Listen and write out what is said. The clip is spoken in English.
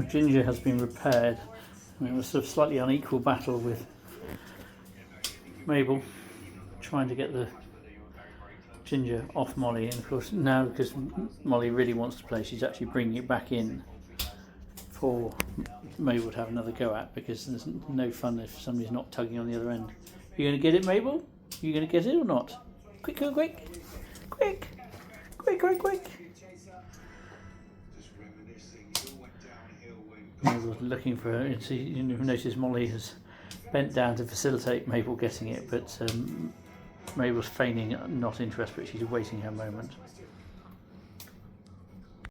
Ginger has been repaired. I mean, it was a slightly unequal battle with Mabel trying to get the Ginger off Molly, and of course now because Molly really wants to play, she's actually bringing it back in for Mabel to have another go at, because there's no fun if somebody's not tugging on the other end. You going to get it, Mabel? You going to get it or not? Quick, quick, quick, quick, quick, quick, quick. Mabel's looking for her. You've noticed Molly has bent down to facilitate Mabel getting it, but Mabel's feigning not interest, but she's awaiting her moment.